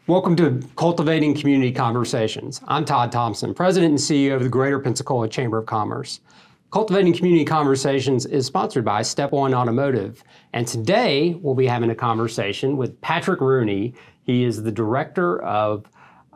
Welcome to Cultivating Community Conversations. I'm Todd Thompson, President and CEO of the Greater Pensacola Chamber of Commerce. Cultivating Community Conversations is sponsored by Step One Automotive. And today we'll be having a conversation with Patrick Rooney. He is the Director of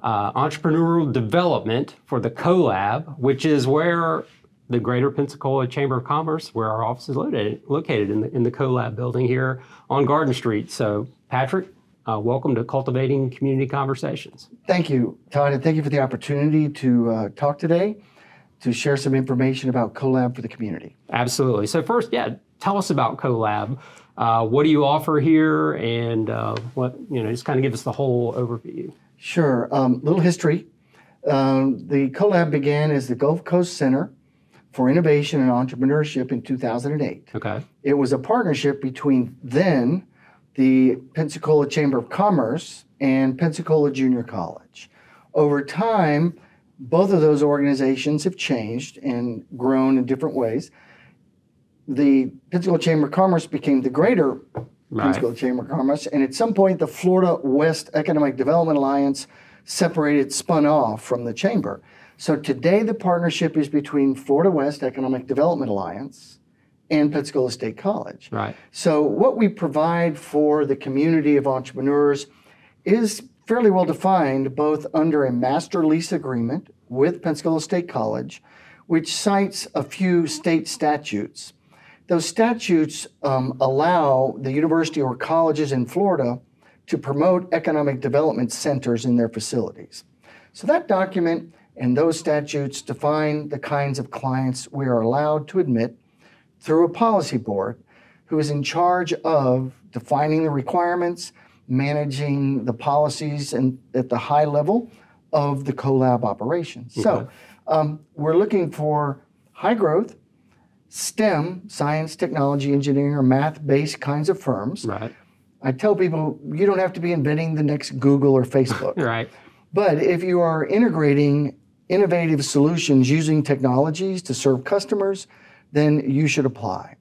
Entrepreneurial Development for the CoLab, which is where the Greater Pensacola Chamber of Commerce, where our office is located in the CoLab building here on Garden Street. So Patrick, welcome to Cultivating Community Conversations. Thank you, Todd, and thank you for the opportunity to talk today, to share some information about CoLab for the community. Absolutely. So first, tell us about CoLab. What do you offer here, and just kind of give us the whole overview. Sure. Little history. The CoLab began as the Gulf Coast Center for Innovation and Entrepreneurship in 2008. Okay. It was a partnership between then the Pensacola Chamber of Commerce and Pensacola Junior College. Over time, both of those organizations have changed and grown in different ways. The Pensacola Chamber of Commerce became the Greater Pensacola Chamber of Commerce, and at some point the Florida West Economic Development Alliance spun off from the Chamber. So today the partnership is between Florida West Economic Development Alliance and Pensacola State College. Right. So what we provide for the community of entrepreneurs is fairly well defined, both under a master lease agreement with Pensacola State College, which cites a few state statutes. Those statutes allow the university or colleges in Florida to promote economic development centers in their facilities. So that document and those statutes define the kinds of clients we are allowed to admit through a policy board who is in charge of defining the requirements, managing the policies and at the high level of the CoLab operations. Okay. So we're looking for high growth, STEM, science, technology, engineering, or math-based kinds of firms. Right. I tell people, you don't have to be inventing the next Google or Facebook. Right. But if you are integrating innovative solutions using technologies to serve customers, then you should apply.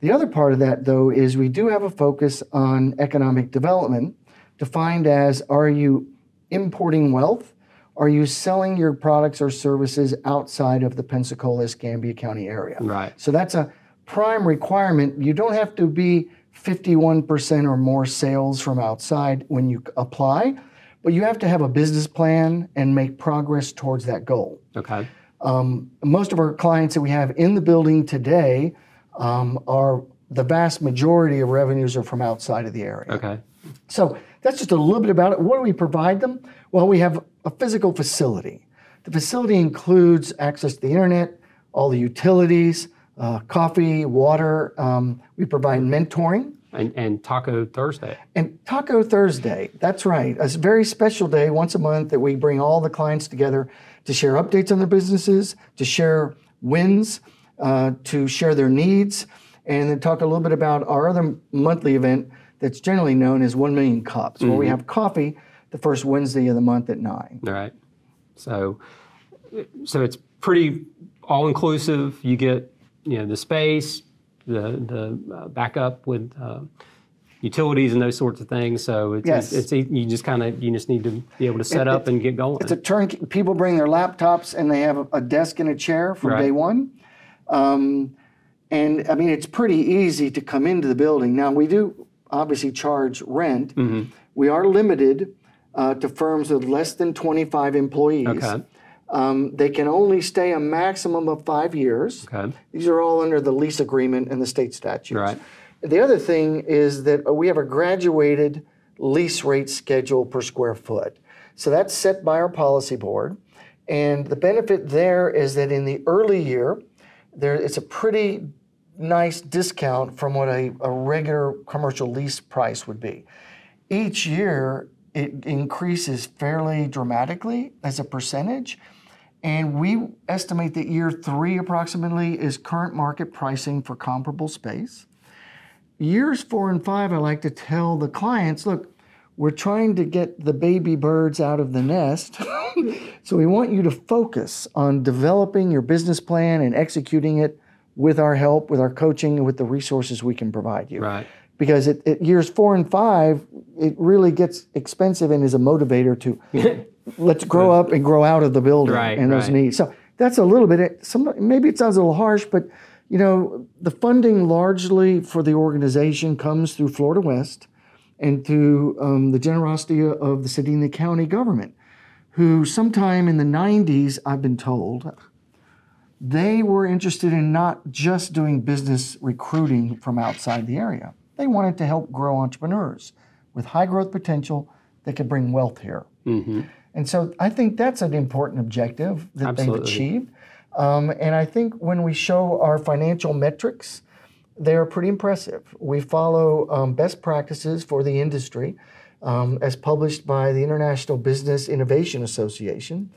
The other part of that, though, is we do have a focus on economic development, defined as, are you importing wealth? Are you selling your products or services outside of the Pensacola-Escambia County area? Right. So that's a prime requirement. You don't have to be 51% or more sales from outside when you apply, but you have to have a business plan and make progress towards that goal. Okay. Most of our clients that we have in the building today are the vast majority of revenues are from outside of the area. Okay. So that's just a little bit about it. What do we provide them? Well, we have a physical facility. The facility includes access to the internet, all the utilities, coffee, water. We provide mentoring. And Taco Thursday. And Taco Thursday, that's right. It's a very special day once a month that we bring all the clients together to share updates on their businesses, to share wins, to share their needs, and then talk a little bit about our other monthly event that's generally known as 1 Million Cups, where we have coffee the first Wednesday of the month at 9. All right. So it's pretty all-inclusive. You get the space, the backup with utilities and those sorts of things. So you just need to be able to set up and get going. It's a turnkey. People bring their laptops and they have a desk and a chair from day one. And I mean, it's pretty easy to come into the building. Now we do obviously charge rent. Mm-hmm. We are limited to firms with less than 25 employees. Okay. They can only stay a maximum of 5 years. Okay. These are all under the lease agreement and the state statutes. Right. The other thing is that we have a graduated lease rate schedule per square foot. So that's set by our policy board. And the benefit there is that in the early year, it's a pretty nice discount from what a regular commercial lease price would be. Each year, it increases fairly dramatically as a percentage. And we estimate that year 3 approximately is current market pricing for comparable space. Years 4 and 5, I like to tell the clients, look, we're trying to get the baby birds out of the nest. So we want you to focus on developing your business plan and executing it with our help, with our coaching, and with the resources we can provide you. Right. because at years 4 and 5, it really gets expensive and is a motivator to let's grow up and grow out of the building and those needs. So that's a little bit, maybe it sounds a little harsh, but the funding largely for the organization comes through Florida West and through the generosity of the city and the county government, who sometime in the 90s, I've been told, they were interested in not just doing business recruiting from outside the area. They wanted to help grow entrepreneurs with high growth potential that could bring wealth here. Mm-hmm. And so I think that's an important objective that they've achieved. And I think when we show our financial metrics, they're pretty impressive. We follow best practices for the industry as published by the International Business Innovation Association.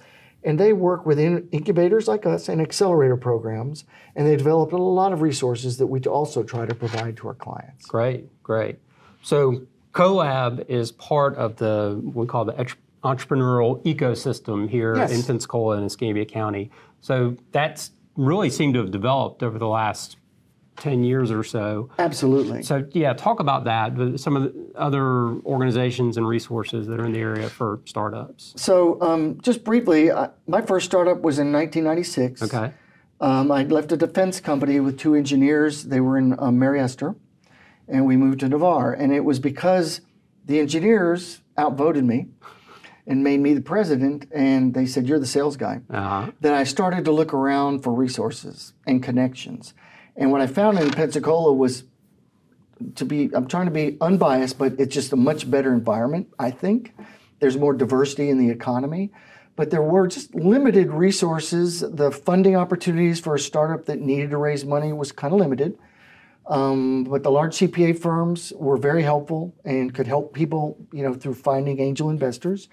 And they work with incubators like us and accelerator programs, and they develop a lot of resources that we also try to provide to our clients. Great, great. So CoLab is part of we call the entrepreneurial ecosystem here in Pensacola and Escambia County. So that's really seemed to have developed over the last 10 years or so. Absolutely. So yeah, talk about that, some of the other organizations and resources that are in the area for startups. So just briefly, my first startup was in 1996. Okay. I left a defense company with 2 engineers. They were in Mary Esther, and we moved to Navarre. And it was because the engineers outvoted me and made me the president, and they said, you're the sales guy. Then I started to look around for resources and connections. And what I found in Pensacola was I'm trying to be unbiased, but it's just a much better environment, I think. There's more diversity in the economy, but there were just limited resources. The funding opportunities for a startup that needed to raise money was kind of limited. But the large CPA firms were very helpful and could help people, through finding angel investors.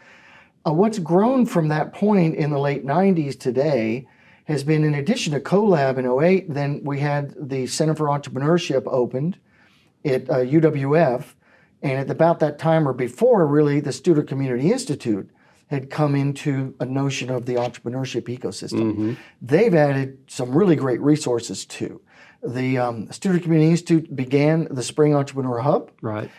What's grown from that point in the late 90s today has been, in addition to CoLab in 2008, then we had the Center for Entrepreneurship opened at UWF, and at about that time or before, really, the Student Community Institute had come into a notion of the entrepreneurship ecosystem. Mm-hmm. They've added some really great resources too. The Student Community Institute began the Spring Entrepreneur Hub. Right.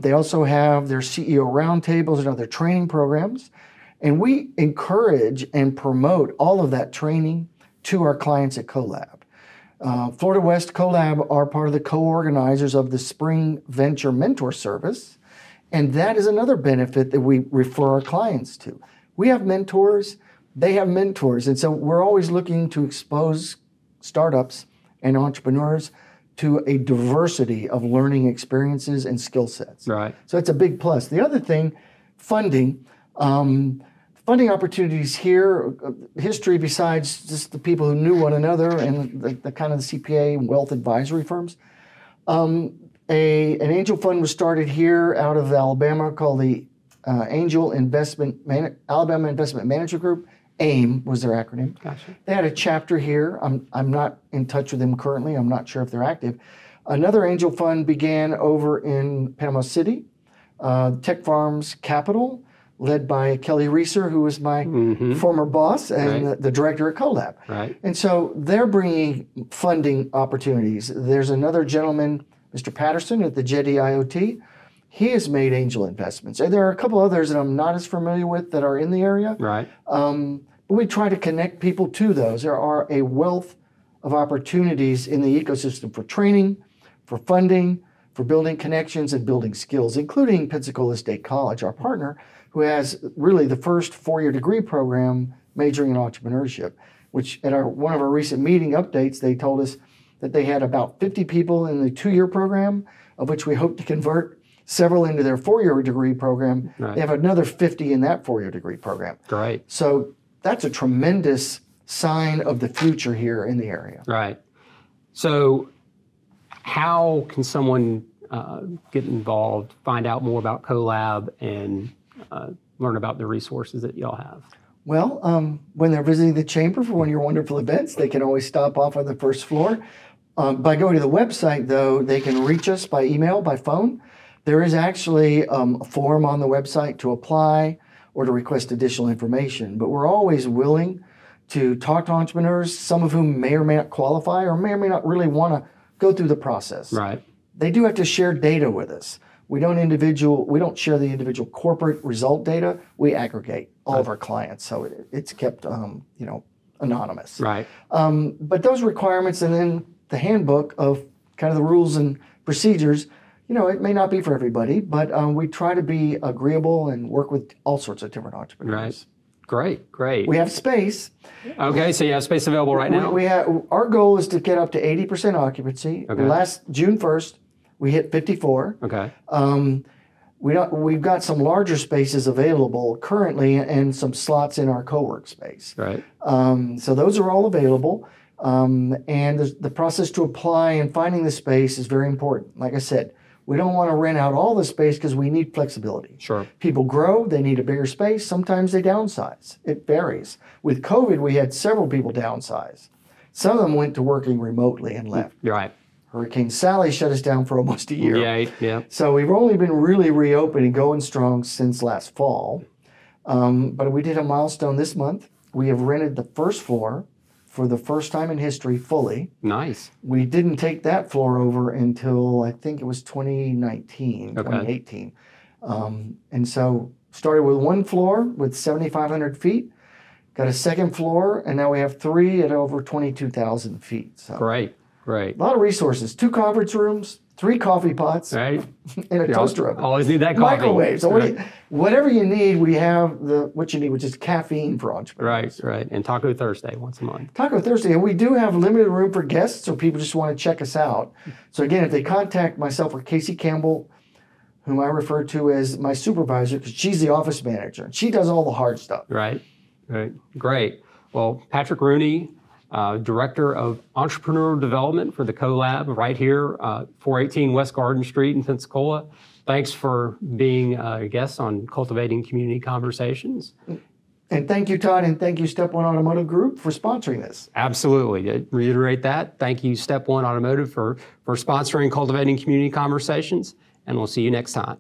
They also have their CEO roundtables and other training programs. And we encourage and promote all of that training to our clients at CoLab. Florida West CoLab are part of the co-organizers of the Spring Venture Mentor Service. And that is another benefit that we refer our clients to. We have mentors, they have mentors. And so we're always looking to expose startups and entrepreneurs to a diversity of learning experiences and skill sets. Right. So it's a big plus. The other thing, funding. Funding opportunities here, history besides just the people who knew one another and the kind of the CPA and wealth advisory firms. An angel fund was started here out of Alabama called the Alabama Investment Manager Group. AIM was their acronym. Gotcha. They had a chapter here. I'm not in touch with them currently. I'm not sure if they're active. Another angel fund began over in Panama City, Tech Farms Capital, led by Kelly Reeser, who was my former boss and the director at CoLab. Right. And so they're bringing funding opportunities. There's another gentleman, Mr. Patterson at the Jetty IoT. He has made angel investments. And there are a couple others that I'm not as familiar with that are in the area. Right. But we try to connect people to those. There are a wealth of opportunities in the ecosystem for training, for funding, for building connections and building skills, including Pensacola State College, our partner, who has really the first 4-year degree program majoring in entrepreneurship, which at one of our recent meeting updates, they told us that they had about 50 people in the 2-year program, of which we hope to convert several into their 4-year degree program. Right. They have another 50 in that 4-year degree program. Great. So that's a tremendous sign of the future here in the area. Right. So how can someone get involved, find out more about CoLab, and learn about the resources that y'all have? Well, when they're visiting the chamber for one of your wonderful events, they can always stop off on the first floor. By going to the website, though, they can reach us by email, by phone. There is actually a form on the website to apply or to request additional information. But we're always willing to talk to entrepreneurs, some of whom may or may not qualify or may not really want to go through the process. Right. they do have to share data with us. We don't share the individual corporate result data. We aggregate all of our clients, so it's kept anonymous. Right. But those requirements, and then the handbook of kind of the rules and procedures, it may not be for everybody, but we try to be agreeable and work with all sorts of different entrepreneurs. Right. Great. We have space. Okay, so you have space available right now? We have, our goal is to get up to 80% occupancy. Okay. Last June 1st, we hit 54. Okay. We've got some larger spaces available currently and some slots in our co-work space. Right. So those are all available. And the process to apply and finding the space is very important. Like I said, we don't want to rent out all the space because we need flexibility. Sure. People grow, they need a bigger space. Sometimes they downsize. It varies. With COVID, we had several people downsize. Some of them went to working remotely and left. Right. Hurricane Sally shut us down for almost a year. Yeah. So we've only been really reopening, going strong since last fall. But we did a milestone this month. We have rented the first floor for the first time in history fully. Nice. We didn't take that floor over until I think it was 2019, 2018. And so started with one floor with 7,500 feet, got a second floor, and now we have three at over 22,000 feet. So Great. a lot of resources, 2 conference rooms, 3 coffee pots, Right. and a toaster oven. Always need that coffee. Microwave. So Right. whatever you need, we have what you need, which is caffeine for entrepreneurs. Right. And Taco Thursday once a month. Taco Thursday, and we do have limited room for guests, so people just want to check us out. So again, if they contact myself or Casey Campbell, whom I refer to as my supervisor, because she's the office manager, and she does all the hard stuff. Right. Great. Well, Patrick Rooney, Director of Entrepreneurial Development for the CoLab right here, 418 West Garden Street in Pensacola. Thanks for being a guest on Cultivating Community Conversations. And thank you, Todd, and thank you, Step One Automotive Group, for sponsoring this. Absolutely. To reiterate that, thank you, Step One Automotive, for sponsoring Cultivating Community Conversations, and we'll see you next time.